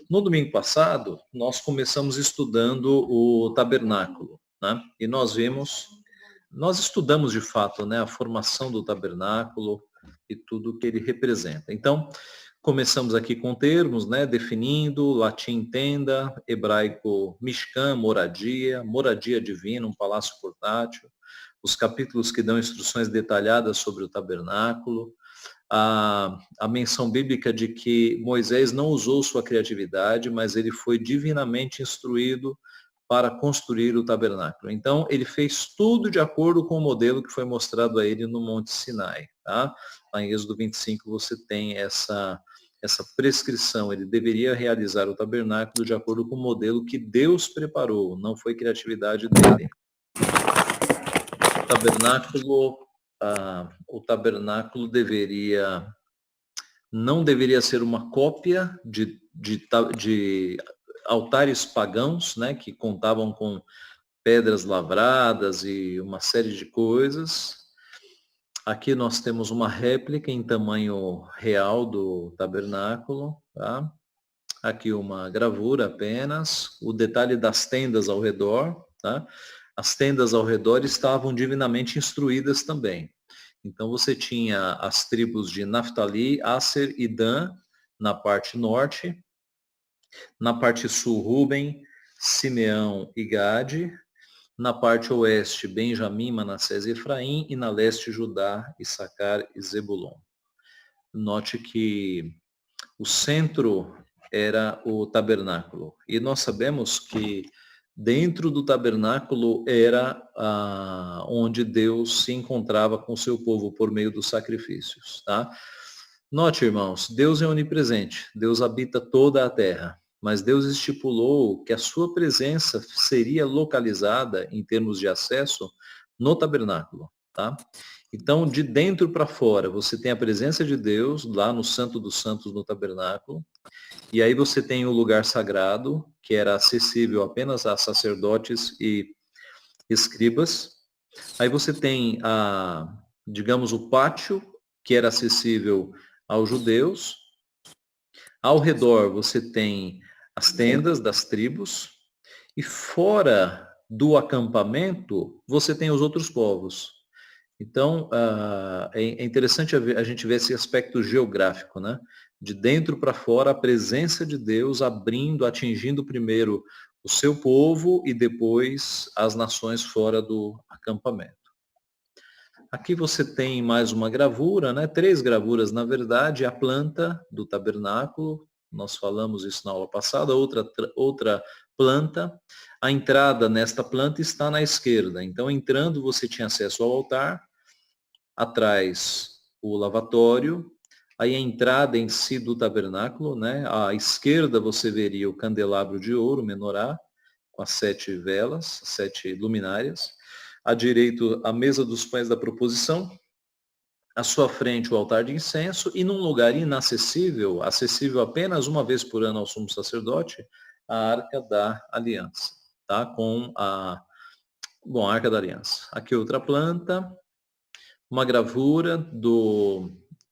No domingo passado, nós começamos estudando o tabernáculo, né? E nós estudamos de fato, né, a formação do tabernáculo e tudo que ele representa. Então, começamos aqui com termos, né, definindo, latim tenda, hebraico mishkan, moradia, moradia divina, um palácio portátil, os capítulos que dão instruções detalhadas sobre o tabernáculo, a menção bíblica de que Moisés não usou sua criatividade, mas ele foi divinamente instruído para construir o tabernáculo. Então, ele fez tudo de acordo com o modelo que foi mostrado a ele no Monte Sinai. Tá? Lá em Êxodo 25 você tem essa prescrição. Ele deveria realizar o tabernáculo de acordo com o modelo que Deus preparou, não foi criatividade dele. O tabernáculo não deveria ser uma cópia de altares pagãos, né, que contavam com pedras lavradas e uma série de coisas. Aqui nós temos uma réplica em tamanho real do tabernáculo, tá? Aqui uma gravura apenas, o detalhe das tendas ao redor, tá? As tendas ao redor estavam divinamente instruídas também. Então você tinha as tribos de Naftali, Asser e Dan na parte norte, na parte sul Ruben, Simeão e Gade, na parte oeste Benjamim, Manassés e Efraim, e na leste Judá, Issacar e Zebulon. Note que o centro era o tabernáculo. E nós sabemos que dentro do tabernáculo era onde Deus se encontrava com o seu povo por meio dos sacrifícios. Tá? Note, irmãos, Deus é onipresente, Deus habita toda a terra, mas Deus estipulou que a sua presença seria localizada, em termos de acesso, no tabernáculo. Tá? Então, de dentro para fora, você tem a presença de Deus lá no Santo dos Santos, no tabernáculo. E aí você tem o lugar sagrado, que era acessível apenas a sacerdotes e escribas. Aí você tem, digamos, o pátio, que era acessível aos judeus. Ao redor você tem as tendas das tribos. E fora do acampamento, você tem os outros povos. Então, é interessante a gente ver esse aspecto geográfico, né? De dentro para fora, a presença de Deus abrindo, atingindo primeiro o seu povo e depois as nações fora do acampamento. Aqui você tem mais uma gravura, né? 3 gravuras, na verdade, a planta do tabernáculo, nós falamos isso na aula passada, outra planta. A entrada nesta planta está na esquerda, então entrando você tinha acesso ao altar, atrás o lavatório, aí a entrada em si do tabernáculo, né? À esquerda você veria o candelabro de ouro, menorá, com as 7 velas, 7 luminárias. À direita, a mesa dos pães da proposição. À sua frente, o altar de incenso. E num lugar inacessível, acessível apenas uma vez por ano ao sumo sacerdote, a Arca da Aliança. Tá? Com a Arca da Aliança. Aqui outra planta. Uma gravura do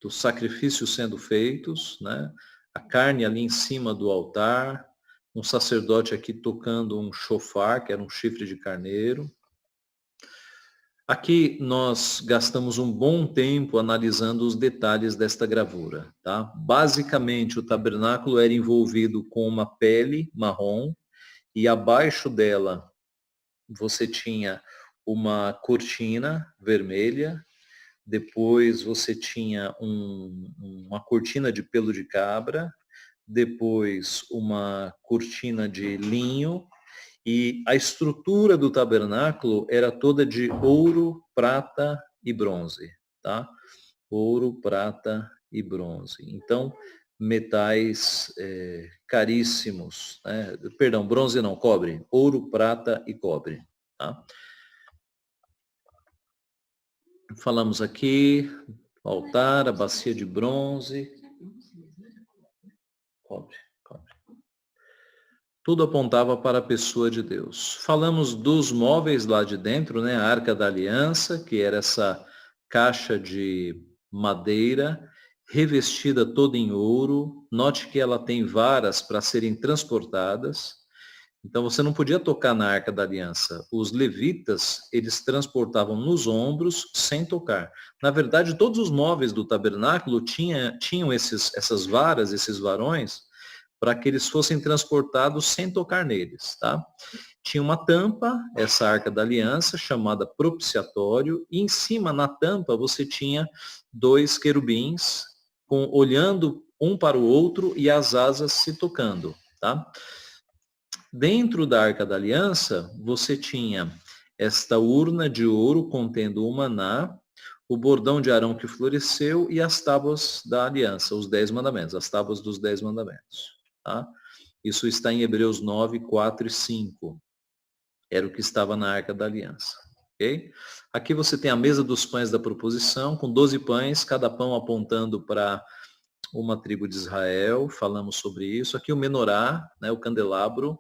sacrifício sendo feitos, né? A carne ali em cima do altar, um sacerdote aqui tocando um shofar, que era um chifre de carneiro. Aqui nós gastamos um bom tempo analisando os detalhes desta gravura. Tá? Basicamente, o tabernáculo era envolvido com uma pele marrom e abaixo dela você tinha uma cortina vermelha. Depois você tinha uma cortina de pelo de cabra, depois uma cortina de linho, e a estrutura do tabernáculo era toda de ouro, prata e bronze, tá? Ouro, prata e bronze. Então, metais caríssimos, né? Perdão, bronze não, cobre. Ouro, prata e cobre, tá? Falamos aqui, altar, a bacia de bronze, cobre. Tudo apontava para a pessoa de Deus. Falamos dos móveis lá de dentro, né? A Arca da Aliança, que era essa caixa de madeira revestida toda em ouro. Note que ela tem varas para serem transportadas. Então você não podia tocar na Arca da Aliança. Os levitas, eles transportavam nos ombros sem tocar. Na verdade, todos os móveis do tabernáculo tinham essas varas, esses varões, para que eles fossem transportados sem tocar neles, tá? Tinha uma tampa, essa Arca da Aliança, chamada propiciatório, e em cima, na tampa, você tinha 2 querubins, olhando um para o outro e as asas se tocando, tá? Dentro da Arca da Aliança, você tinha esta urna de ouro contendo o maná, o bordão de Arão que floresceu e as tábuas da aliança, os 10 mandamentos, as tábuas dos 10 mandamentos. Tá? Isso está em Hebreus 9, 4 e 5. Era o que estava na Arca da Aliança. Okay? Aqui você tem a mesa dos pães da proposição, com 12 pães, cada pão apontando para uma tribo de Israel. Falamos sobre isso. Aqui o menorá, né, o candelabro,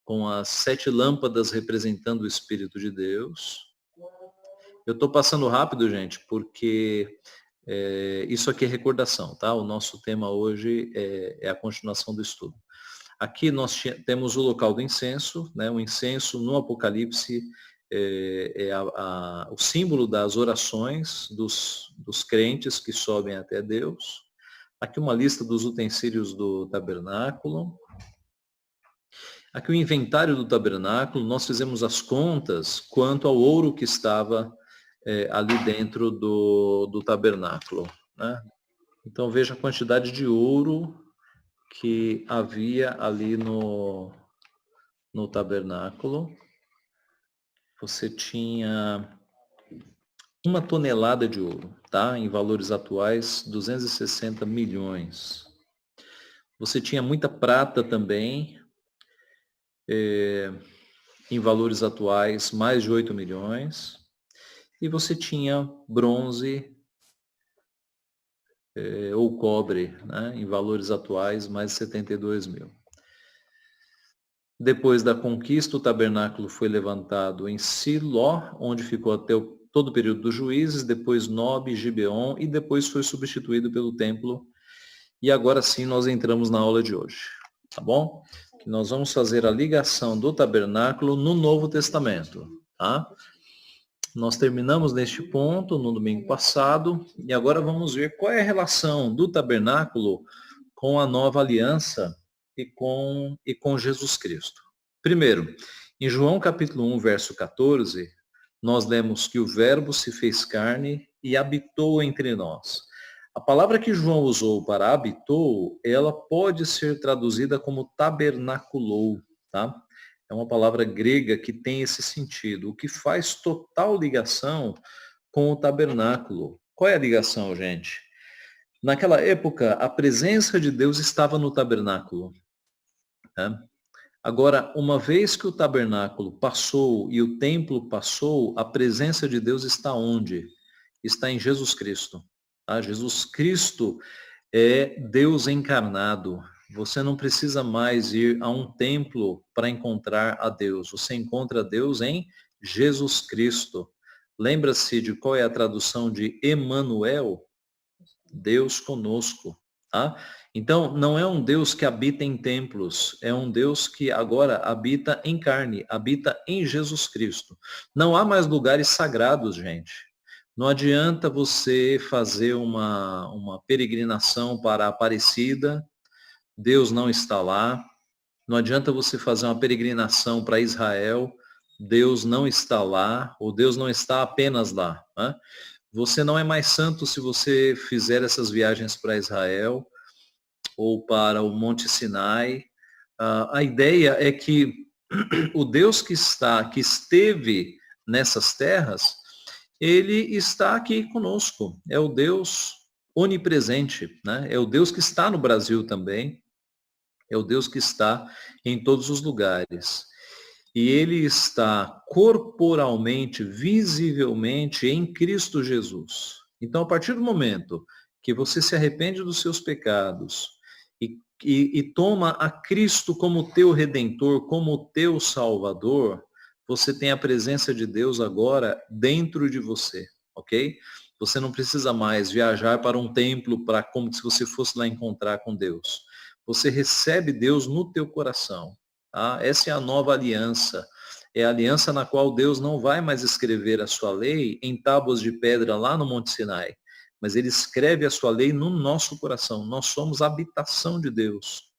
com as 7 lâmpadas representando o Espírito de Deus. Eu estou passando rápido, gente, porque isso aqui é recordação, tá? O nosso tema hoje é a continuação do estudo. Aqui nós temos o local do incenso, né? O incenso no Apocalipse o símbolo das orações dos crentes que sobem até Deus. Aqui uma lista dos utensílios do tabernáculo. Aqui o inventário do tabernáculo, nós fizemos as contas quanto ao ouro que estava ali dentro do tabernáculo. Né? Então veja a quantidade de ouro que havia ali no tabernáculo. Você tinha 1 tonelada de ouro, tá? Em valores atuais, 260 milhões. Você tinha muita prata também, em valores atuais, mais de 8 milhões. E você tinha bronze ou cobre, né, em valores atuais, mais de 72 mil. Depois da conquista, o tabernáculo foi levantado em Siló, onde ficou até todo o período dos juízes, depois Nob, Gibeon, e depois foi substituído pelo templo. E agora sim nós entramos na aula de hoje, tá bom? Que nós vamos fazer a ligação do tabernáculo no Novo Testamento, tá? Nós terminamos neste ponto no domingo passado e agora vamos ver qual é a relação do tabernáculo com a nova aliança e com Jesus Cristo. Primeiro, em João capítulo 1, verso 14, nós lemos que o verbo se fez carne e habitou entre nós. A palavra que João usou para habitou, ela pode ser traduzida como tabernaculou, tá? É uma palavra grega que tem esse sentido, o que faz total ligação com o tabernáculo. Qual é a ligação, gente? Naquela época, a presença de Deus estava no tabernáculo. Né? Agora, uma vez que o tabernáculo passou e o templo passou, a presença de Deus está onde? Está em Jesus Cristo. Tá? Jesus Cristo é Deus encarnado. Você não precisa mais ir a um templo para encontrar a Deus. Você encontra Deus em Jesus Cristo. Lembra-se de qual é a tradução de Emanuel? Deus conosco. Tá? Então, não é um Deus que habita em templos, é um Deus que agora habita em carne, habita em Jesus Cristo. Não há mais lugares sagrados, gente. Não adianta você fazer uma peregrinação para a Aparecida, Deus não está lá. Não adianta você fazer uma peregrinação para Israel, Deus não está lá, ou Deus não está apenas lá. Né? Você não é mais santo se você fizer essas viagens para Israel ou para o Monte Sinai. A ideia é que o Deus que esteve nessas terras, ele está aqui conosco. É o Deus onipresente, né? É o Deus que está no Brasil também. É o Deus que está em todos os lugares. E ele está corporalmente, visivelmente em Cristo Jesus. Então, a partir do momento que você se arrepende dos seus pecados e toma a Cristo como teu Redentor, como teu Salvador, você tem a presença de Deus agora dentro de você, ok? Você não precisa mais viajar para um templo para como se você fosse lá encontrar com Deus. Você recebe Deus no teu coração. Tá? Essa é a nova aliança. É a aliança na qual Deus não vai mais escrever a sua lei em tábuas de pedra lá no Monte Sinai, mas ele escreve a sua lei no nosso coração. Nós somos a habitação de Deus.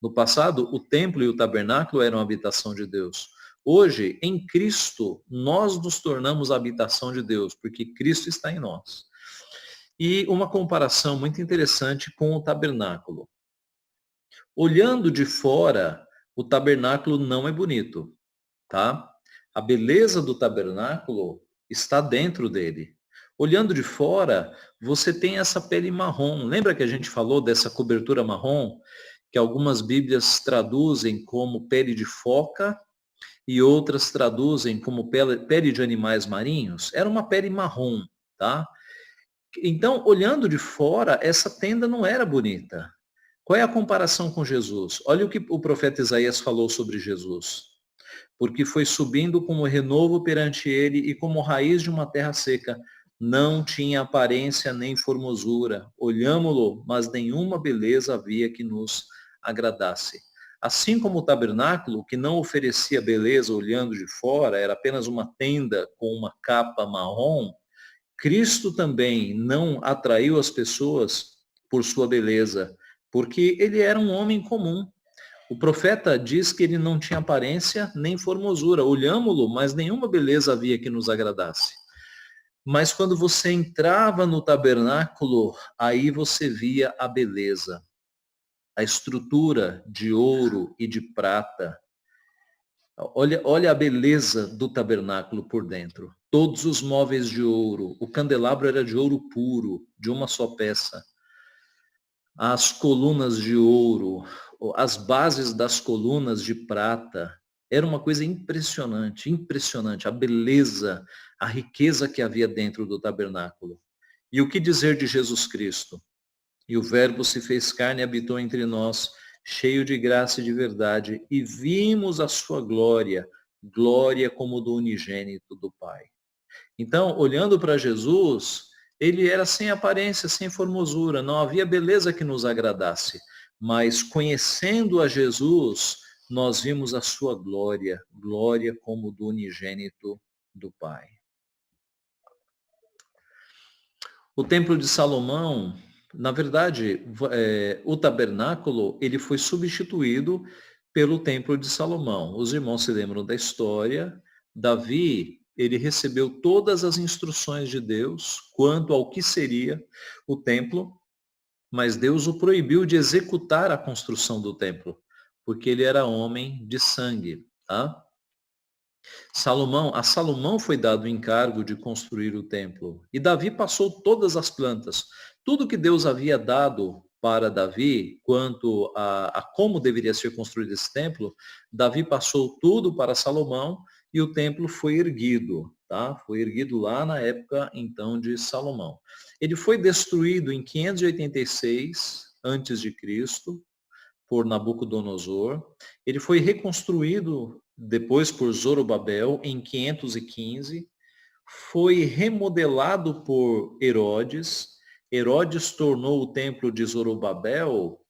No passado, o templo e o tabernáculo eram a habitação de Deus. Hoje, em Cristo, nós nos tornamos a habitação de Deus, porque Cristo está em nós. E uma comparação muito interessante com o tabernáculo. Olhando de fora, o tabernáculo não é bonito, tá? A beleza do tabernáculo está dentro dele. Olhando de fora, você tem essa pele marrom. Lembra que a gente falou dessa cobertura marrom? Que algumas Bíblias traduzem como pele de foca e outras traduzem como pele de animais marinhos. Era uma pele marrom, tá? Então, olhando de fora, essa tenda não era bonita. Qual é a comparação com Jesus? Olha o que o profeta Isaías falou sobre Jesus. Porque foi subindo como renovo perante ele e como raiz de uma terra seca. Não tinha aparência nem formosura. Olhámo-lo, mas nenhuma beleza havia que nos agradasse. Assim como o tabernáculo, que não oferecia beleza olhando de fora, era apenas uma tenda com uma capa marrom, Cristo também não atraiu as pessoas por sua beleza, porque ele era um homem comum. O profeta diz que ele não tinha aparência nem formosura. Olhámo-lo, mas nenhuma beleza havia que nos agradasse. Mas quando você entrava no tabernáculo, aí você via a beleza, a estrutura de ouro e de prata. Olha a beleza do tabernáculo por dentro. Todos os móveis de ouro. O candelabro era de ouro puro, de uma só peça. As colunas de ouro, as bases das colunas de prata. Era uma coisa impressionante, impressionante. A beleza, a riqueza que havia dentro do tabernáculo. E o que dizer de Jesus Cristo? E o Verbo se fez carne e habitou entre nós, cheio de graça e de verdade, e vimos a sua glória, glória como do unigênito do Pai. Então, olhando para Jesus, ele era sem aparência, sem formosura, não havia beleza que nos agradasse, mas conhecendo a Jesus, nós vimos a sua glória, glória como do unigênito do Pai. O Templo de Salomão, na verdade, o tabernáculo, ele foi substituído pelo Templo de Salomão. Os irmãos se lembram da história. Davi, ele recebeu todas as instruções de Deus quanto ao que seria o templo, mas Deus o proibiu de executar a construção do templo, porque ele era homem de sangue, tá? A Salomão foi dado o encargo de construir o templo. E Davi passou todas as plantas. Tudo que Deus havia dado para Davi, quanto a como deveria ser construído esse templo, Davi passou tudo para Salomão e o templo foi erguido. Tá? Foi erguido lá na época, então, de Salomão. Ele foi destruído em 586 a.C., por Nabucodonosor. Ele foi reconstruído depois por Zorobabel em 515. Foi remodelado por Herodes. Herodes tornou o templo de Zorobabel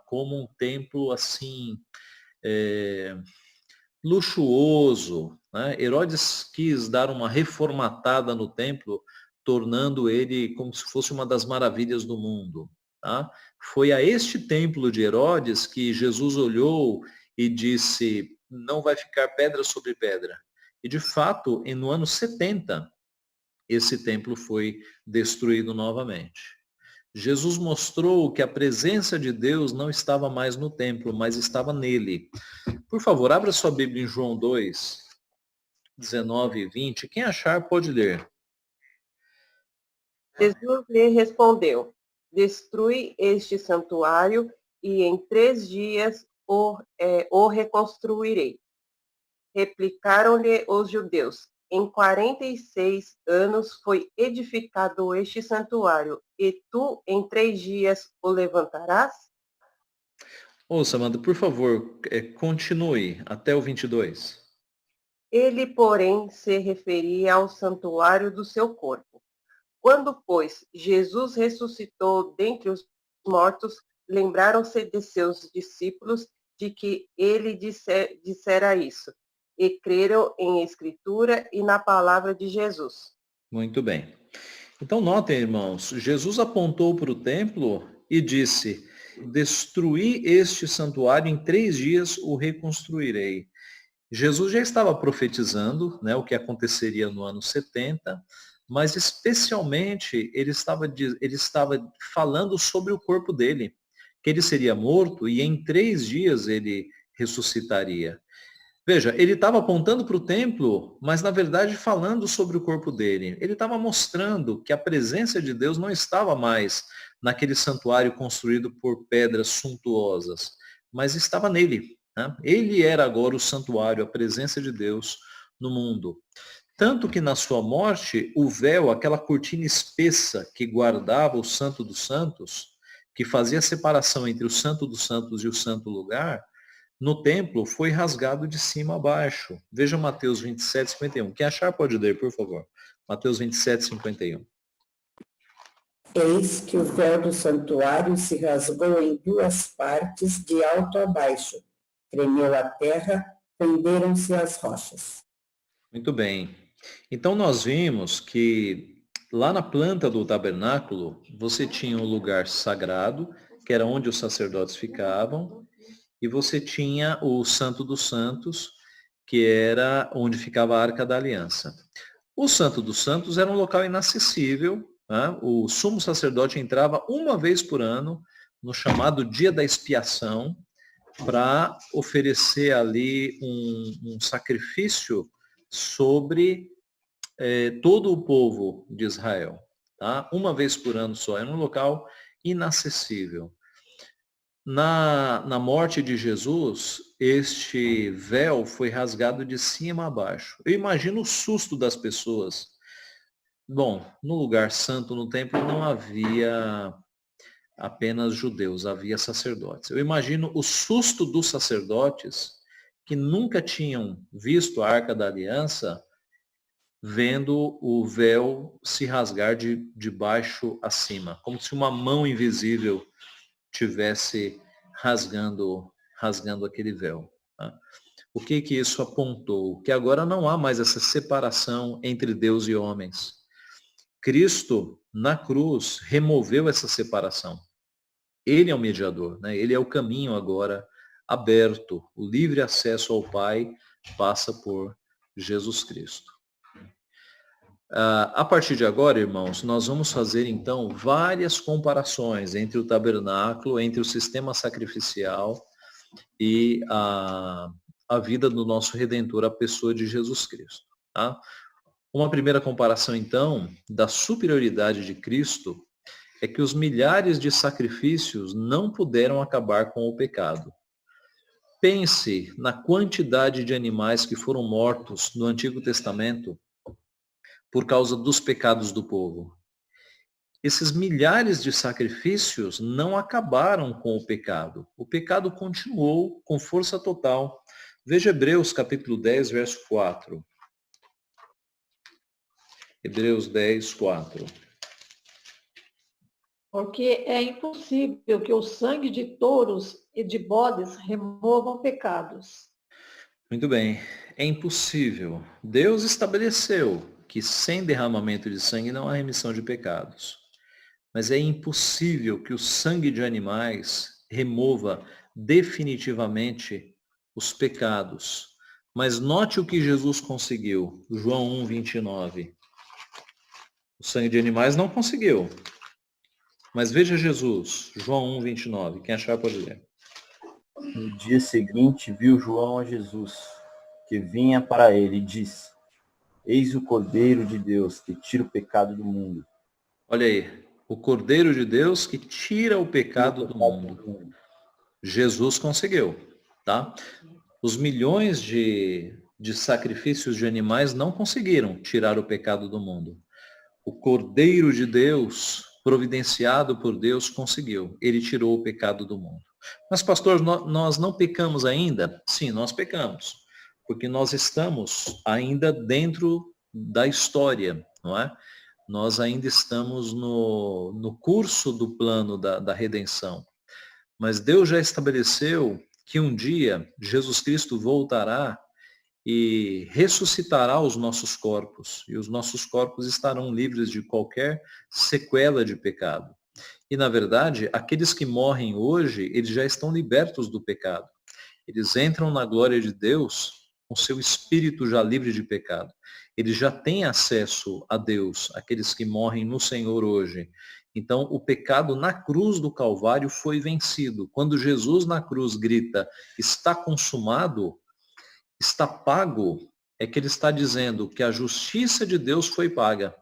como um templo assim luxuoso. Né? Herodes quis dar uma reformatada no templo, tornando ele como se fosse uma das maravilhas do mundo. Tá? Foi a este templo de Herodes que Jesus olhou e disse, não vai ficar pedra sobre pedra. E de fato, no ano 70, esse templo foi destruído novamente. Jesus mostrou que a presença de Deus não estava mais no templo, mas estava nele. Por favor, abra sua Bíblia em João 2, 19 e 20. Quem achar pode ler. Jesus lhe respondeu, destrui este santuário e em 3 dias o reconstruirei. Replicaram-lhe os judeus, em 46 anos foi edificado este santuário, e tu em 3 dias o levantarás? Ô, Samanta, por favor, continue até o 22. Ele, porém, se referia ao santuário do seu corpo. Quando, pois, Jesus ressuscitou dentre os mortos, lembraram-se de seus discípulos de que ele dissera isso, e creram em Escritura e na palavra de Jesus. Muito bem. Então, notem, irmãos, Jesus apontou para o templo e disse: destruí este santuário, em 3 dias o reconstruirei. Jesus já estava profetizando, né, o que aconteceria no ano 70, mas especialmente ele estava falando sobre o corpo dele, que ele seria morto e em 3 dias ele ressuscitaria. Veja, ele estava apontando para o templo, mas na verdade falando sobre o corpo dele. Ele estava mostrando que a presença de Deus não estava mais naquele santuário construído por pedras suntuosas, mas estava nele, né? Ele era agora o santuário, a presença de Deus no mundo. Tanto que na sua morte, o véu, aquela cortina espessa que guardava o Santo dos Santos, que fazia a separação entre o Santo dos Santos e o Santo Lugar, no templo foi rasgado de cima a baixo. Veja Mateus 27, 51. Quem achar pode ler, por favor. Mateus 27, 51. Eis que o véu do santuário se rasgou em 2 partes, de alto a baixo. Tremeu a terra, fenderam-se as rochas. Muito bem. Então nós vimos que lá na planta do tabernáculo, você tinha um lugar sagrado, que era onde os sacerdotes ficavam, e você tinha o Santo dos Santos, que era onde ficava a Arca da Aliança. O Santo dos Santos era um local inacessível, né? O sumo sacerdote entrava uma vez por ano, no chamado Dia da Expiação, para oferecer ali um sacrifício sobre todo o povo de Israel. Tá? Uma vez por ano só, era um local inacessível. Na morte de Jesus, este véu foi rasgado de cima a baixo. Eu imagino o susto das pessoas. Bom, no lugar santo, no templo, não havia apenas judeus, havia sacerdotes. Eu imagino o susto dos sacerdotes que nunca tinham visto a Arca da Aliança, vendo o véu se rasgar de baixo a cima, como se uma mão invisível tivesse rasgando aquele véu. Tá? O que isso apontou? Que agora não há mais essa separação entre Deus e homens. Cristo, na cruz, removeu essa separação. Ele é o mediador, né? Ele é o caminho agora aberto. O livre acesso ao Pai passa por Jesus Cristo. A partir de agora, irmãos, nós vamos fazer então várias comparações entre o tabernáculo, entre o sistema sacrificial e a vida do nosso Redentor, a pessoa de Jesus Cristo. Tá? Uma primeira comparação, então, da superioridade de Cristo é que os milhares de sacrifícios não puderam acabar com o pecado. Pense na quantidade de animais que foram mortos no Antigo Testamento por causa dos pecados do povo. Esses milhares de sacrifícios não acabaram com o pecado. O pecado continuou com força total. Veja Hebreus capítulo 10, verso 4. Hebreus 10, 4. Porque é impossível que o sangue de touros e de bodes removam pecados. Muito bem, é impossível. Deus estabeleceu que sem derramamento de sangue não há remissão de pecados. Mas é impossível que o sangue de animais remova definitivamente os pecados. Mas note o que Jesus conseguiu. João 1, 29. O sangue de animais não conseguiu. Mas veja Jesus, João 1, 29. Quem achar pode ler. No dia seguinte, viu João a Jesus, que vinha para ele, e disse: Eis o Cordeiro de Deus, que tira o pecado do mundo. Olha aí, o Cordeiro de Deus que tira o pecado do mundo. Jesus conseguiu, tá? Os milhões de sacrifícios de animais não conseguiram tirar o pecado do mundo. O Cordeiro de Deus, providenciado por Deus, conseguiu. Ele tirou o pecado do mundo. Mas, pastor, nós não pecamos ainda? Sim, nós pecamos. Porque nós estamos ainda dentro da história, não é? Nós ainda estamos no curso do plano da redenção. Mas Deus já estabeleceu que um dia Jesus Cristo voltará e ressuscitará os nossos corpos. E os nossos corpos estarão livres de qualquer sequela de pecado. E, na verdade, aqueles que morrem hoje, eles já estão libertos do pecado. Eles entram na glória de Deus com seu espírito já livre de pecado. Eles já têm acesso a Deus, aqueles que morrem no Senhor hoje. Então, o pecado na cruz do Calvário foi vencido. Quando Jesus na cruz grita, está consumado, está pago, é que ele está dizendo que a justiça de Deus foi paga.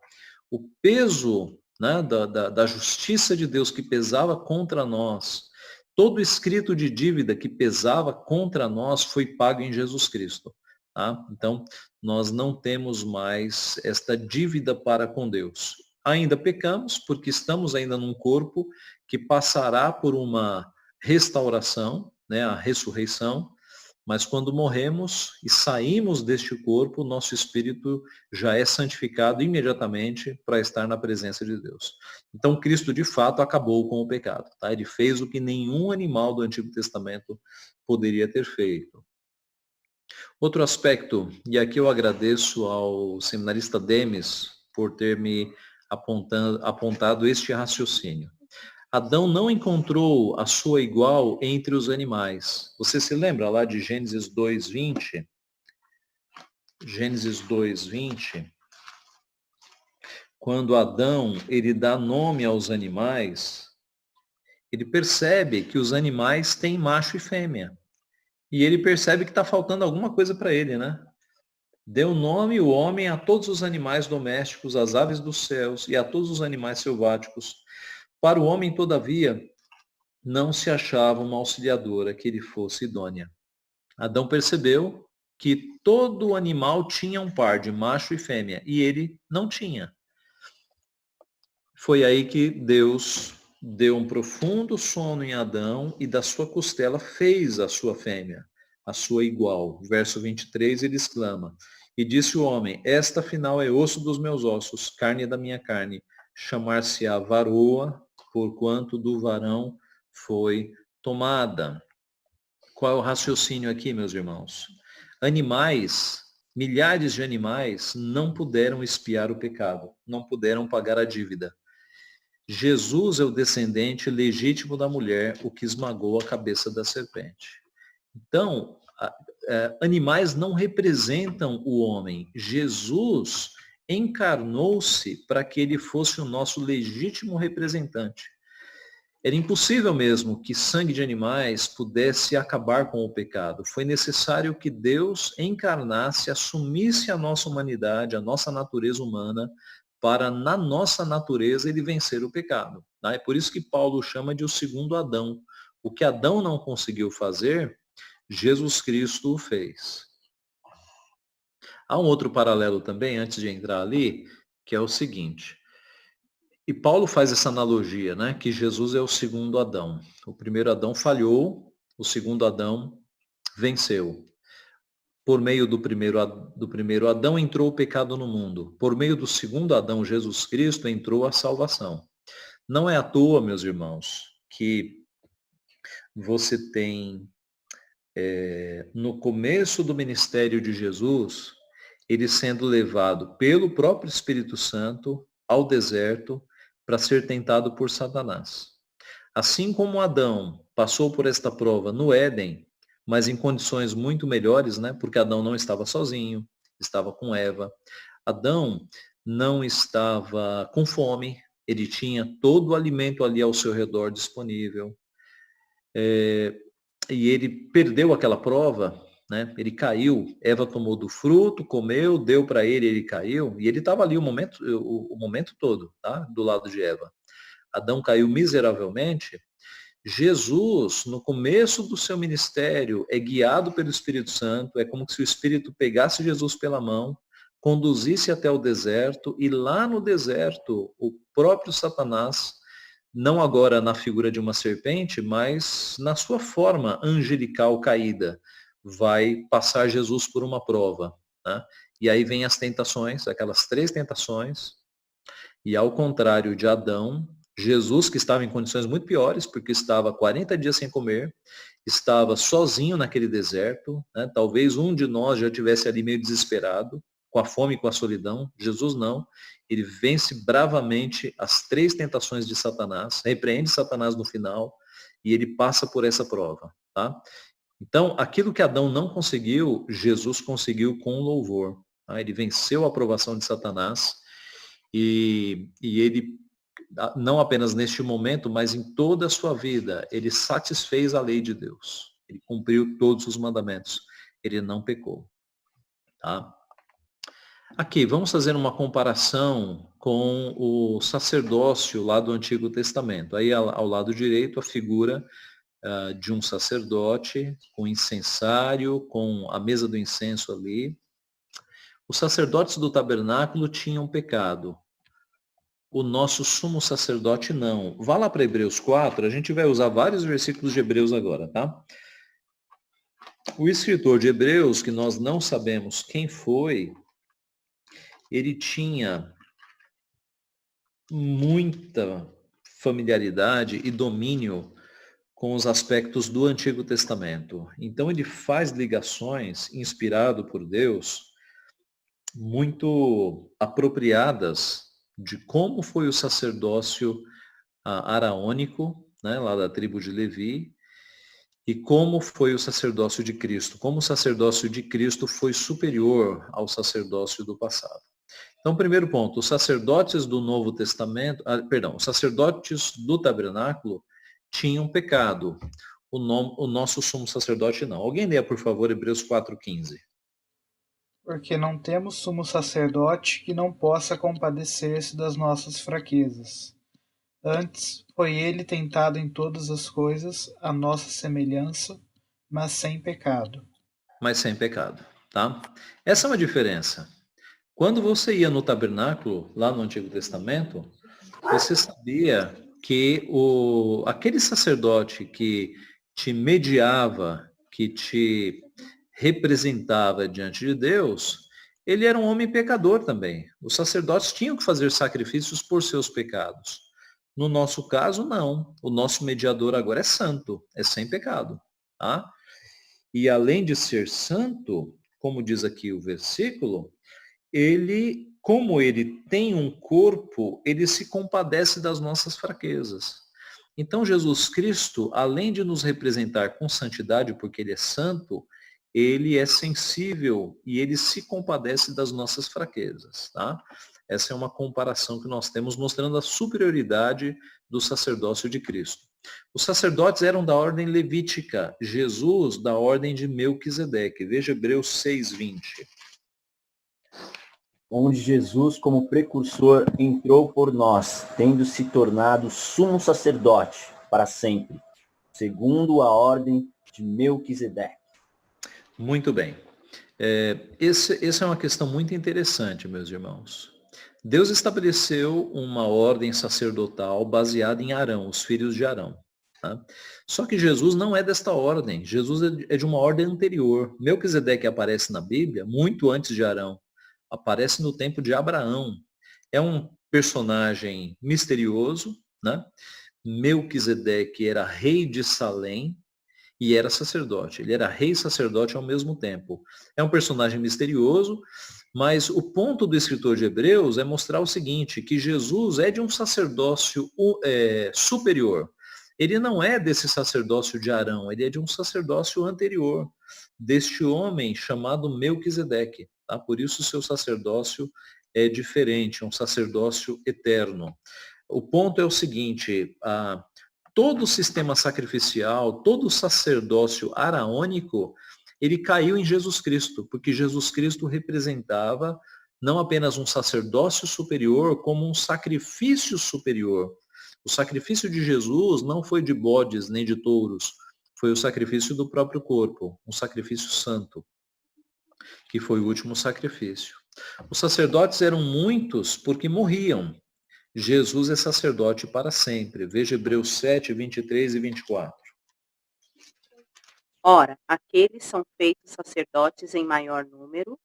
O peso, né, da justiça de Deus que pesava contra nós, todo escrito de dívida que pesava contra nós foi pago em Jesus Cristo. Tá? Então, nós não temos mais esta dívida para com Deus. Ainda pecamos, porque estamos ainda num corpo que passará por uma restauração, né, a ressurreição, mas quando morremos e saímos deste corpo, nosso espírito já é santificado imediatamente para estar na presença de Deus. Então, Cristo, de fato, acabou com o pecado. Tá? Ele fez o que nenhum animal do Antigo Testamento poderia ter feito. Outro aspecto, e aqui eu agradeço ao seminarista Demes por ter me apontado este raciocínio. Adão não encontrou a sua igual entre os animais. Você se lembra lá de Gênesis 2:20? Gênesis 2:20, quando Adão ele dá nome aos animais, ele percebe que os animais têm macho e fêmea. E ele percebe que está faltando alguma coisa para ele, né? Deu nome o homem a todos os animais domésticos, às aves dos céus e a todos os animais selváticos. Para o homem, todavia, não se achava uma auxiliadora que lhe fosse idônea. Adão percebeu que todo animal tinha um par de macho e fêmea, e ele não tinha. Foi aí que Deus deu um profundo sono em Adão e da sua costela fez a sua fêmea, a sua igual. Verso 23, ele exclama, e disse o homem, esta afinal é osso dos meus ossos, carne da minha carne, chamar-se-á varoa, porquanto do varão foi tomada. Qual é o raciocínio aqui, meus irmãos? Animais, milhares de animais, não puderam expiar o pecado, não puderam pagar a dívida. Jesus é o descendente legítimo da mulher, o que esmagou a cabeça da serpente. Então, animais não representam o homem. Jesus encarnou-se para que ele fosse o nosso legítimo representante. Era impossível mesmo que sangue de animais pudesse acabar com o pecado. Foi necessário que Deus encarnasse, assumisse a nossa humanidade, a nossa natureza humana, para, na nossa natureza, ele vencer o pecado. Tá? É por isso que Paulo chama de o segundo Adão. O que Adão não conseguiu fazer, Jesus Cristo o fez. Há um outro paralelo também, antes de entrar ali, que é o seguinte. E Paulo faz essa analogia, né, que Jesus é o segundo Adão. O primeiro Adão falhou, o segundo Adão venceu. Por meio do primeiro Adão entrou o pecado no mundo. Por meio do segundo Adão, Jesus Cristo, entrou a salvação. Não é à toa, meus irmãos, que você tem, no começo do ministério de Jesus, ele sendo levado pelo próprio Espírito Santo ao deserto para ser tentado por Satanás. Assim como Adão passou por esta prova no Éden, mas em condições muito melhores, né? Porque Adão não estava sozinho, estava com Eva. Adão não estava com fome, ele tinha todo o alimento ali ao seu redor disponível. E ele perdeu aquela prova, né? Ele caiu, Eva tomou do fruto, comeu, deu para ele caiu, e ele estava ali o momento todo, tá? Do lado de Eva. Adão caiu miseravelmente. Jesus, no começo do seu ministério, é guiado pelo Espírito Santo, é como se o Espírito pegasse Jesus pela mão, conduzisse até o deserto, e lá no deserto, o próprio Satanás, não agora na figura de uma serpente, mas na sua forma angelical caída, vai passar Jesus por uma prova. Né? E aí vem as tentações, aquelas 3 tentações, E ao contrário de Adão, Jesus, que estava em condições muito piores, porque estava 40 dias sem comer, estava sozinho naquele deserto, né? Talvez um de nós já tivesse ali meio desesperado, com a fome e com a solidão. Jesus não. Ele vence bravamente as 3 tentações de Satanás, repreende Satanás no final, e ele passa por essa prova, tá? Então, aquilo que Adão não conseguiu, Jesus conseguiu com louvor. Tá? Ele venceu a aprovação de Satanás e ele, não apenas neste momento, mas em toda a sua vida, ele satisfez a lei de Deus. Ele cumpriu todos os mandamentos. Ele não pecou. Tá? Aqui, vamos fazer uma comparação com o sacerdócio lá do Antigo Testamento. Aí, ao lado direito, a figura de um sacerdote com incensário, com a mesa do incenso ali. Os sacerdotes do tabernáculo tinham pecado. O nosso sumo sacerdote não. Vá lá para Hebreus 4, a gente vai usar vários versículos de Hebreus agora, tá? O escritor de Hebreus, que nós não sabemos quem foi, ele tinha muita familiaridade e domínio com os aspectos do Antigo Testamento. Então ele faz ligações, inspirado por Deus, muito apropriadas de como foi o sacerdócio araônico, né, lá da tribo de Levi, e como foi o sacerdócio de Cristo, como o sacerdócio de Cristo foi superior ao sacerdócio do passado. Então, primeiro ponto, os sacerdotes do Novo Testamento, os sacerdotes do tabernáculo tinham pecado. O nosso sumo sacerdote não. Alguém leia, por favor, Hebreus 4,15. Porque não temos sumo sacerdote que não possa compadecer-se das nossas fraquezas. Antes, foi ele tentado em todas as coisas, à nossa semelhança, mas sem pecado. Mas sem pecado, tá? Essa é uma diferença. Quando você ia no tabernáculo, lá no Antigo Testamento, você sabia que aquele sacerdote que te mediava, que te representava diante de Deus, ele era um homem pecador também. Os sacerdotes tinham que fazer sacrifícios por seus pecados. No nosso caso, não. O nosso mediador agora é santo, é sem pecado. Tá? E além de ser santo, como diz aqui o versículo, ele, como ele tem um corpo, ele se compadece das nossas fraquezas. Então Jesus Cristo, além de nos representar com santidade, porque ele é santo, ele é sensível e ele se compadece das nossas fraquezas, tá? Essa é uma comparação que nós temos mostrando a superioridade do sacerdócio de Cristo. Os sacerdotes eram da ordem levítica, Jesus da ordem de Melquisedeque. Veja Hebreus 6:20. Onde Jesus, como precursor, entrou por nós, tendo se tornado sumo sacerdote para sempre, segundo a ordem de Melquisedeque. Muito bem. Essa é uma questão muito interessante, meus irmãos. Deus estabeleceu uma ordem sacerdotal baseada em Arão, os filhos de Arão. Tá? Só que Jesus não é desta ordem. Jesus é de uma ordem anterior. Melquisedeque aparece na Bíblia muito antes de Arão. Aparece no tempo de Abraão. É um personagem misterioso, né? Melquisedeque era rei de Salém e era sacerdote. Ele era rei e sacerdote ao mesmo tempo. É um personagem misterioso, mas o ponto do escritor de Hebreus é mostrar o seguinte, que Jesus é de um sacerdócio superior. Ele não é desse sacerdócio de Arão, ele é de um sacerdócio anterior, deste homem chamado Melquisedeque. Tá? Por isso o seu sacerdócio é diferente, é um sacerdócio eterno. O ponto é o seguinte, todo o sistema sacrificial, todo o sacerdócio araônico, ele caiu em Jesus Cristo, porque Jesus Cristo representava não apenas um sacerdócio superior, como um sacrifício superior. O sacrifício de Jesus não foi de bodes nem de touros, foi o sacrifício do próprio corpo, um sacrifício santo, que foi o último sacrifício. Os sacerdotes eram muitos porque morriam. Jesus é sacerdote para sempre. Veja Hebreus 7, 23 e 24. Ora, aqueles são feitos sacerdotes em maior número,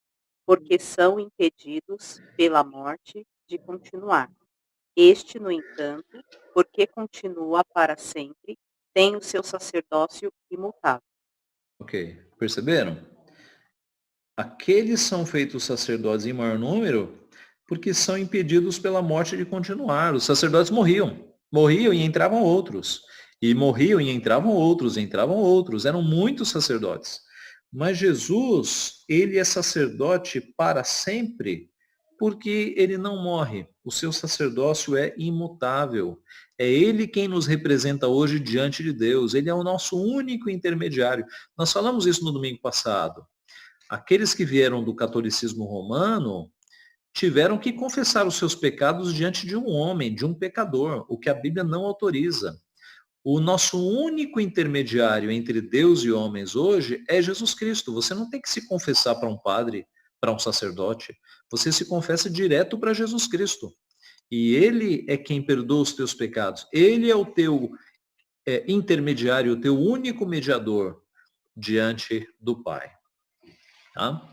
porque são impedidos pela morte de continuar. Este, no entanto, porque continua para sempre, tem o seu sacerdócio imutável. Ok, perceberam? Aqueles são feitos sacerdotes em maior número porque são impedidos pela morte de continuar. Os sacerdotes morriam e entravam outros. E morriam e entravam outros. Eram muitos sacerdotes. Mas Jesus, ele é sacerdote para sempre porque ele não morre. O seu sacerdócio é imutável. É ele quem nos representa hoje diante de Deus. Ele é o nosso único intermediário. Nós falamos isso no domingo passado. Aqueles que vieram do catolicismo romano tiveram que confessar os seus pecados diante de um homem, de um pecador, o que a Bíblia não autoriza. O nosso único intermediário entre Deus e homens hoje é Jesus Cristo. Você não tem que se confessar para um padre, para um sacerdote. Você se confessa direto para Jesus Cristo. E ele é quem perdoa os teus pecados. Ele é o teu intermediário, o teu único mediador diante do Pai. Tá?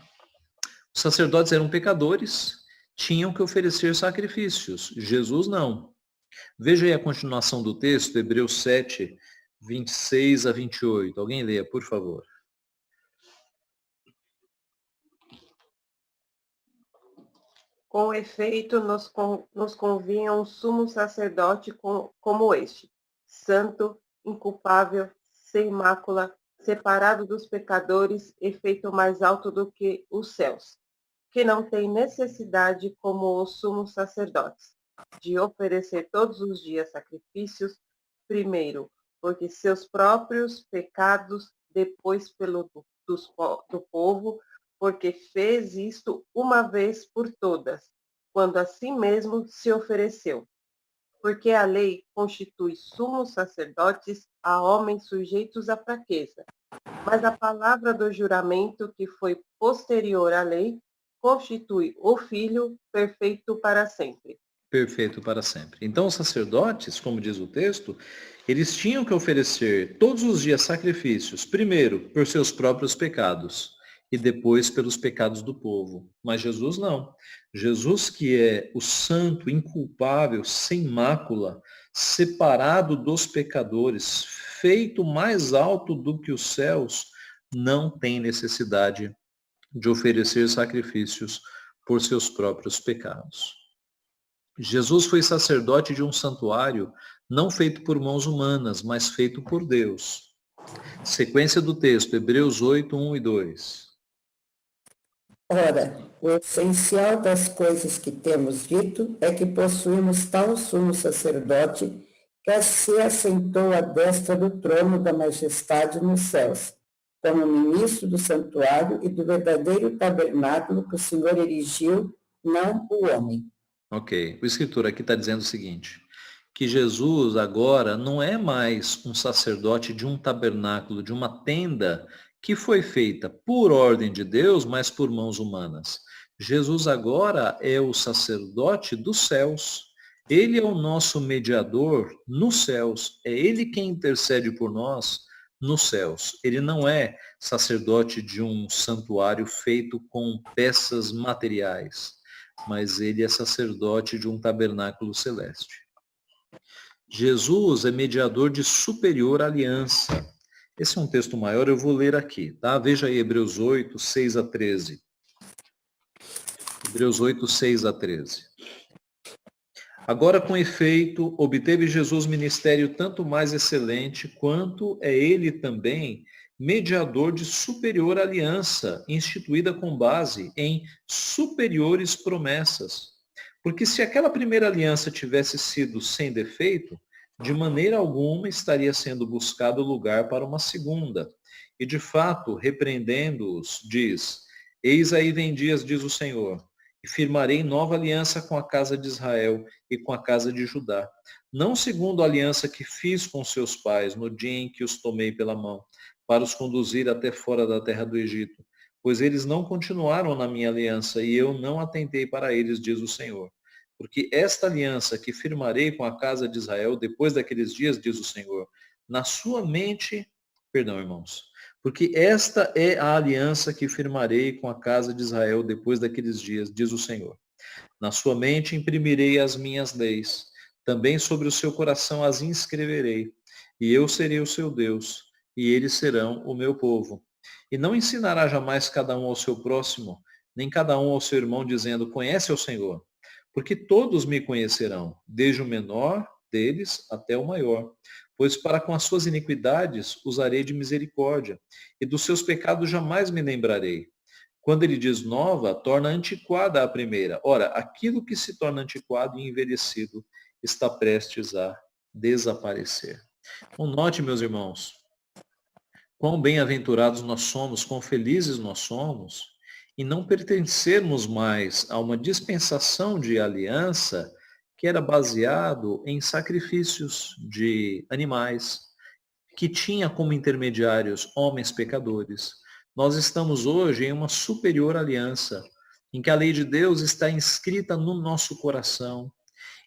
Os sacerdotes eram pecadores, tinham que oferecer sacrifícios. Jesus não. Veja aí a continuação do texto, Hebreus 7, 26 a 28. Alguém leia, por favor. Com efeito, nos convinha um sumo sacerdote como este, santo, inculpável, sem mácula, separado dos pecadores e feito mais alto do que os céus, que não tem necessidade, como os sumos sacerdotes, de oferecer todos os dias sacrifícios, primeiro, porque seus próprios pecados, depois do povo, porque fez isto uma vez por todas, quando a si mesmo se ofereceu. Porque a lei constitui sumos sacerdotes a homens sujeitos à fraqueza. Mas a palavra do juramento, que foi posterior à lei, constitui o Filho perfeito para sempre. Perfeito para sempre. Então, os sacerdotes, como diz o texto, eles tinham que oferecer todos os dias sacrifícios, primeiro por seus próprios pecados e depois pelos pecados do povo. Mas Jesus não. Jesus, que é o santo, inculpável, sem mácula, separado dos pecadores, feito mais alto do que os céus, não tem necessidade de oferecer sacrifícios por seus próprios pecados. Jesus foi sacerdote de um santuário não feito por mãos humanas, mas feito por Deus. Sequência do texto, Hebreus 8, 1 e 2. Ora, o essencial das coisas que temos dito é que possuímos tal sumo sacerdote que se assentou à destra do trono da majestade nos céus, como ministro do santuário e do verdadeiro tabernáculo que o Senhor erigiu, não o homem. Ok, o escritor aqui está dizendo o seguinte, que Jesus agora não é mais um sacerdote de um tabernáculo, de uma tenda que foi feita por ordem de Deus, mas por mãos humanas. Jesus agora é o sacerdote dos céus. Ele é o nosso mediador nos céus. É ele quem intercede por nós nos céus. Ele não é sacerdote de um santuário feito com peças materiais, mas ele é sacerdote de um tabernáculo celeste. Jesus é mediador de superior aliança. Esse é um texto maior, eu vou ler aqui, tá? Veja aí Hebreus 8, 6 a 13. Hebreus 8, 6 a 13. Agora, com efeito, obteve Jesus ministério tanto mais excelente, quanto é ele também mediador de superior aliança, instituída com base em superiores promessas. Porque se aquela primeira aliança tivesse sido sem defeito, de maneira alguma estaria sendo buscado lugar para uma segunda. E de fato, repreendendo-os, diz, eis aí vem dias, diz o Senhor, e firmarei nova aliança com a casa de Israel e com a casa de Judá. Não segundo a aliança que fiz com seus pais no dia em que os tomei pela mão, para os conduzir até fora da terra do Egito, pois eles não continuaram na minha aliança e eu não atentei para eles, diz o Senhor. Porque esta aliança que firmarei com a casa de Israel depois daqueles dias, diz o Senhor, na sua mente, perdão, irmãos, porque esta é a aliança que firmarei com a casa de Israel depois daqueles dias, diz o Senhor. Na sua mente imprimirei as minhas leis, Também sobre o seu coração as inscreverei, e eu serei o seu Deus, e eles serão o meu povo. E não ensinará jamais cada um ao seu próximo, nem cada um ao seu irmão, dizendo, conhece o Senhor. Porque todos me conhecerão, desde o menor deles até o maior. Pois para com as suas iniquidades usarei de misericórdia, e dos seus pecados jamais me lembrarei. Quando ele diz nova, torna antiquada a primeira. Ora, aquilo que se torna antiquado e envelhecido está prestes a desaparecer. Então, note, meus irmãos, quão bem-aventurados nós somos, quão felizes nós somos, em não pertencermos mais a uma dispensação de aliança que era baseado em sacrifícios de animais, que tinha como intermediários homens pecadores. Nós estamos hoje em uma superior aliança, em que a lei de Deus está inscrita no nosso coração,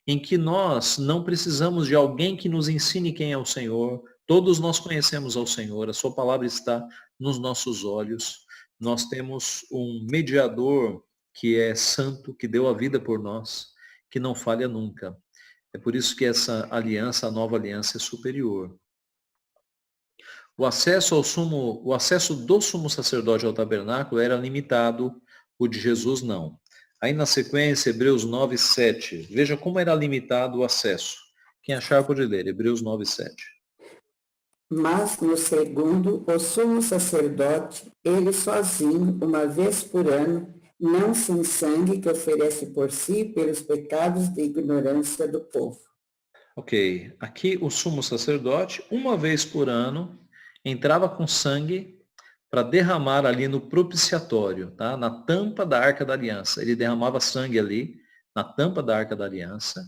em que nós não precisamos de alguém que nos ensine quem é o Senhor. Todos nós conhecemos ao Senhor, a sua palavra está nos nossos olhos. Nós temos um mediador que é santo, que deu a vida por nós, que não falha nunca. É por isso que essa aliança, a nova aliança, é superior. O acesso do sumo sacerdote ao tabernáculo era limitado, o de Jesus não. Aí na sequência, Hebreus 9, 7. Veja como era limitado o acesso. Quem achar pode ler, Hebreus 9, 7. Mas no segundo, o sumo sacerdote, ele sozinho, uma vez por ano, não sem sangue, que oferece por si pelos pecados de ignorância do povo. Ok, aqui o sumo sacerdote, uma vez por ano, entrava com sangue para derramar ali no propiciatório, tá? Na tampa da Arca da Aliança. Ele derramava sangue ali, na tampa da Arca da Aliança,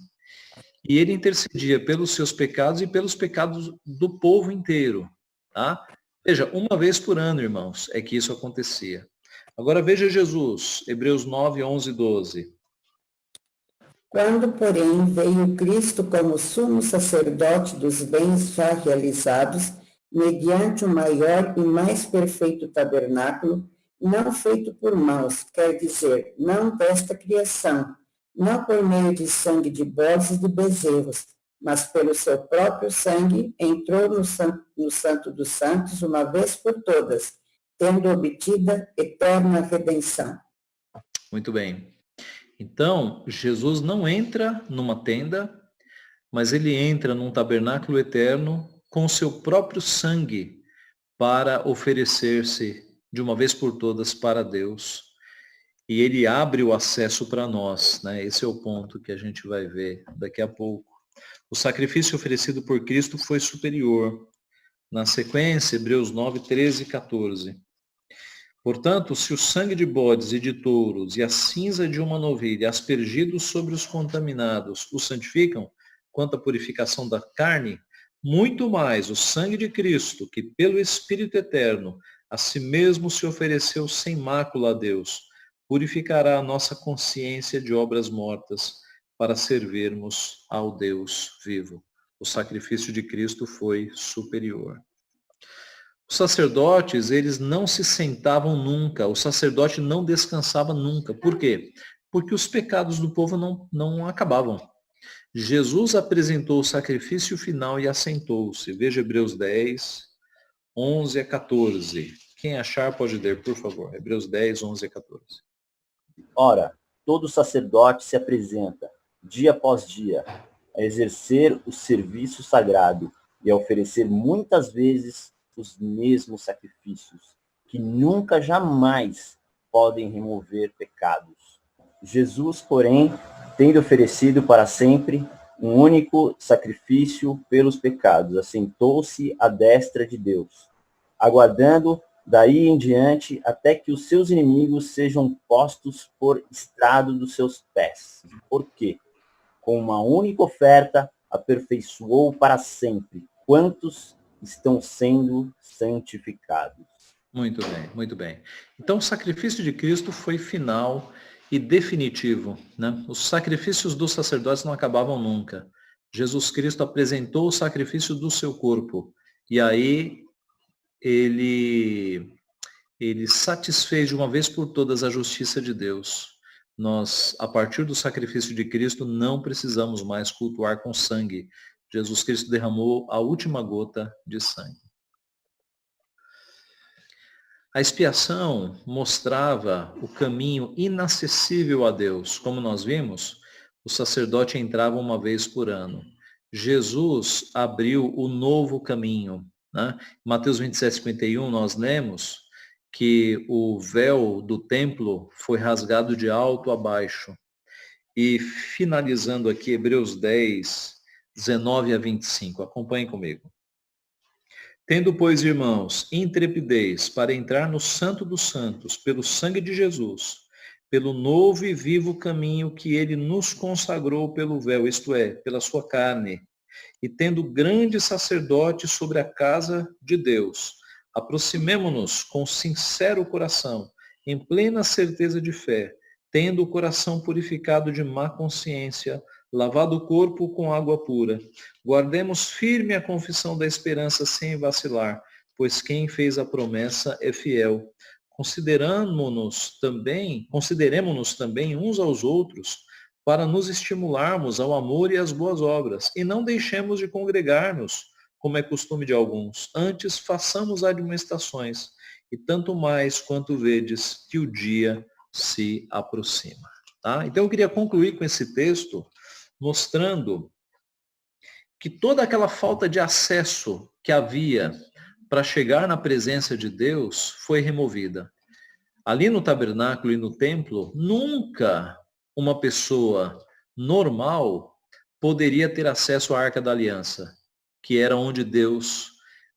e ele intercedia pelos seus pecados e pelos pecados do povo inteiro, tá? Veja, uma vez por ano, irmãos, é que isso acontecia. Agora veja Jesus, Hebreus 9, 11 e 12. Quando, porém, veio Cristo como sumo sacerdote dos bens já realizados, mediante o maior e mais perfeito tabernáculo, não feito por mãos, quer dizer, não desta criação, não por meio de sangue de bodes e de bezerros, mas pelo seu próprio sangue, entrou no Santo dos Santos uma vez por todas, tendo obtida eterna redenção. Muito bem. Então, Jesus não entra numa tenda, mas ele entra num tabernáculo eterno com o seu próprio sangue para oferecer-se de uma vez por todas para Deus. E ele abre o acesso para nós, né? Esse é o ponto que a gente vai ver daqui a pouco. O sacrifício oferecido por Cristo foi superior. Na sequência, Hebreus 9, 13 e 14. Portanto, se o sangue de bodes e de touros e a cinza de uma novilha aspergidos sobre os contaminados os santificam, quanto à purificação da carne, muito mais o sangue de Cristo, que pelo Espírito Eterno a si mesmo se ofereceu sem mácula a Deus, purificará a nossa consciência de obras mortas para servirmos ao Deus vivo. O sacrifício de Cristo foi superior. Os sacerdotes, eles não se sentavam nunca, o sacerdote não descansava nunca. Por quê? Porque os pecados do povo não acabavam. Jesus apresentou o sacrifício final e assentou-se. Veja Hebreus 10, 11 a 14. Quem achar pode ler, por favor. Hebreus 10, 11 a 14. Ora, todo sacerdote se apresenta, dia após dia, a exercer o serviço sagrado e a oferecer muitas vezes os mesmos sacrifícios, que nunca jamais podem remover pecados. Jesus, porém, tendo oferecido para sempre um único sacrifício pelos pecados, assentou-se à destra de Deus, aguardando daí em diante até que os seus inimigos sejam postos por estrado dos seus pés. Porque, com uma única oferta, aperfeiçoou para sempre quantos estão sendo santificados. Muito bem, muito bem. Então o sacrifício de Cristo foi final e definitivo, né? Os sacrifícios dos sacerdotes não acabavam nunca. Jesus Cristo apresentou o sacrifício do seu corpo e aí ele satisfez de uma vez por todas a justiça de Deus. Nós, a partir do sacrifício de Cristo, não precisamos mais cultuar com sangue. Jesus Cristo derramou a última gota de sangue. A expiação mostrava o caminho inacessível a Deus. Como nós vimos, o sacerdote entrava uma vez por ano. Jesus abriu o novo caminho, né? Em Mateus 27:51, nós lemos que o véu do templo foi rasgado de alto a baixo. E finalizando aqui, Hebreus 10, 19 a 25. Acompanhem comigo. Tendo, pois, irmãos, intrepidez para entrar no Santo dos Santos, pelo sangue de Jesus, pelo novo e vivo caminho que ele nos consagrou pelo véu, isto é, pela sua carne, e tendo grande sacerdote sobre a casa de Deus, aproximemo-nos com sincero coração, em plena certeza de fé, tendo o coração purificado de má consciência, lavado o corpo com água pura. Guardemos firme a confissão da esperança sem vacilar, pois quem fez a promessa é fiel. Consideremos-nos também uns aos outros, para nos estimularmos ao amor e às boas obras, e não deixemos de congregar-nos, como é costume de alguns. Antes, façamos admoestações, e tanto mais quanto vedes que o dia se aproxima. Tá? Então, eu queria concluir com esse texto, mostrando que toda aquela falta de acesso que havia para chegar na presença de Deus foi removida. Ali no tabernáculo e no templo, nunca uma pessoa normal poderia ter acesso à Arca da Aliança, que era onde Deus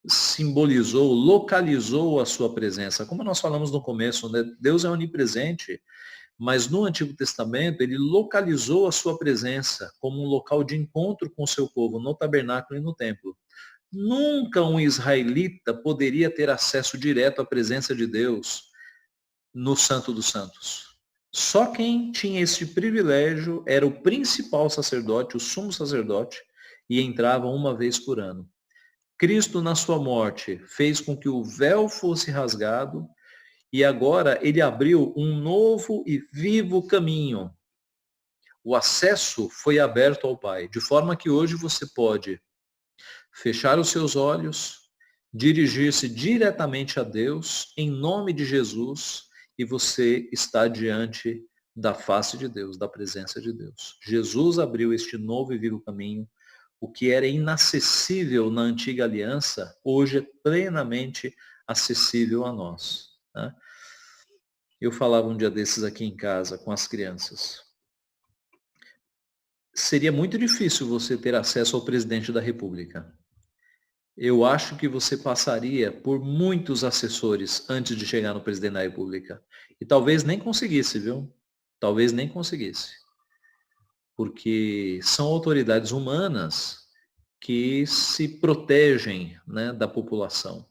simbolizou, localizou a sua presença. Como nós falamos no começo, né? Deus é onipresente, mas no Antigo Testamento ele localizou a sua presença como um local de encontro com o seu povo, no tabernáculo e no templo. Nunca um israelita poderia ter acesso direto à presença de Deus no Santo dos Santos. Só quem tinha esse privilégio era o principal sacerdote, o sumo sacerdote, e entrava uma vez por ano. Cristo, na sua morte, fez com que o véu fosse rasgado e agora ele abriu um novo e vivo caminho. O acesso foi aberto ao Pai, de forma que hoje você pode fechar os seus olhos, dirigir-se diretamente a Deus, em nome de Jesus, e você está diante da face de Deus, da presença de Deus. Jesus abriu este novo e vivo caminho. O que era inacessível na antiga aliança, hoje é plenamente acessível a nós. Né? Eu falava um dia desses aqui em casa com as crianças. Seria muito difícil você ter acesso ao presidente da República. Eu acho que você passaria por muitos assessores antes de chegar no presidente da República. E talvez nem conseguisse, viu? Talvez nem conseguisse. Porque são autoridades humanas que se protegem, né, da população.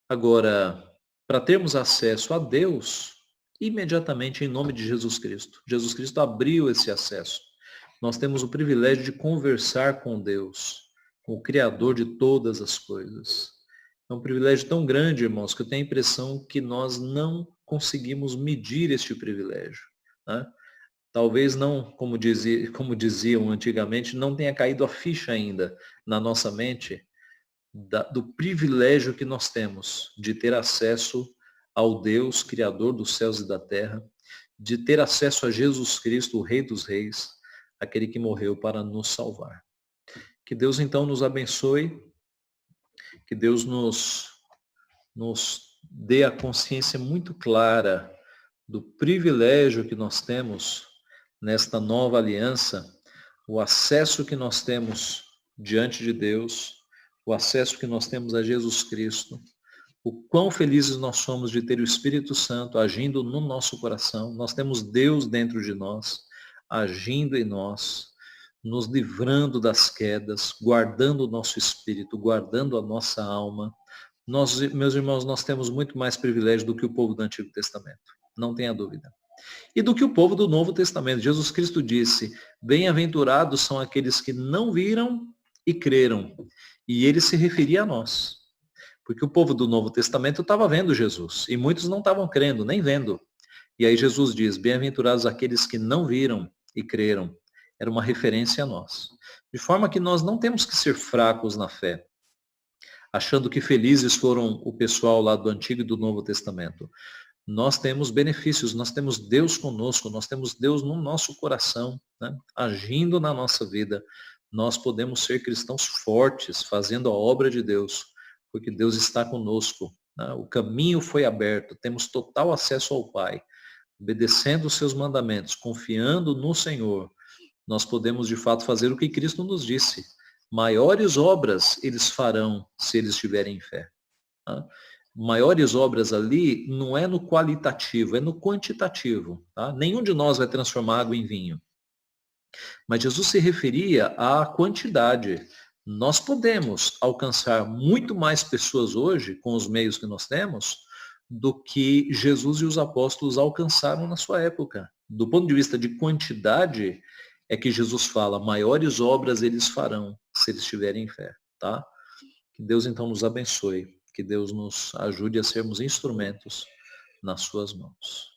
Agora, para termos acesso a Deus, imediatamente em nome de Jesus Cristo. Jesus Cristo abriu esse acesso. Nós temos o privilégio de conversar com Deus, com o Criador de todas as coisas. É um privilégio tão grande, irmãos, que eu tenho a impressão que nós não conseguimos medir este privilégio. Né? Talvez não, como diziam antigamente, não tenha caído a ficha ainda na nossa mente do privilégio que nós temos de ter acesso ao Deus, Criador dos céus e da terra, de ter acesso a Jesus Cristo, o Rei dos Reis, aquele que morreu para nos salvar. Que Deus então nos abençoe, que Deus nos dê a consciência muito clara do privilégio que nós temos nesta nova aliança, o acesso que nós temos diante de Deus, o acesso que nós temos a Jesus Cristo, o quão felizes nós somos de ter o Espírito Santo agindo no nosso coração. Nós temos Deus dentro de nós, agindo em nós, nos livrando das quedas, guardando o nosso espírito, guardando a nossa alma. Nós, meus irmãos, nós temos muito mais privilégio do que o povo do Antigo Testamento, não tenha dúvida. E do que o povo do Novo Testamento. Jesus Cristo disse, bem-aventurados são aqueles que não viram e creram. E ele se referia a nós. Porque o povo do Novo Testamento estava vendo Jesus, e muitos não estavam crendo, nem vendo. E aí Jesus diz, bem-aventurados aqueles que não viram e creram. Era uma referência a nós. De forma que nós não temos que ser fracos na fé, achando que felizes foram o pessoal lá do Antigo e do Novo Testamento. Nós temos benefícios, nós temos Deus conosco, nós temos Deus no nosso coração, né? Agindo na nossa vida. Nós podemos ser cristãos fortes, fazendo a obra de Deus, porque Deus está conosco, né? O caminho foi aberto, temos total acesso ao Pai. Obedecendo os seus mandamentos, confiando no Senhor, nós podemos de fato fazer o que Cristo nos disse. Maiores obras eles farão se eles tiverem fé. Tá? Maiores obras ali não é no qualitativo, é no quantitativo. Tá? Nenhum de nós vai transformar água em vinho. Mas Jesus se referia à quantidade. Nós podemos alcançar muito mais pessoas hoje, com os meios que nós temos, do que Jesus e os apóstolos alcançaram na sua época. Do ponto de vista de quantidade, é que Jesus fala, maiores obras eles farão, se eles tiverem fé. Tá? Que Deus então nos abençoe. Que Deus nos ajude a sermos instrumentos nas suas mãos.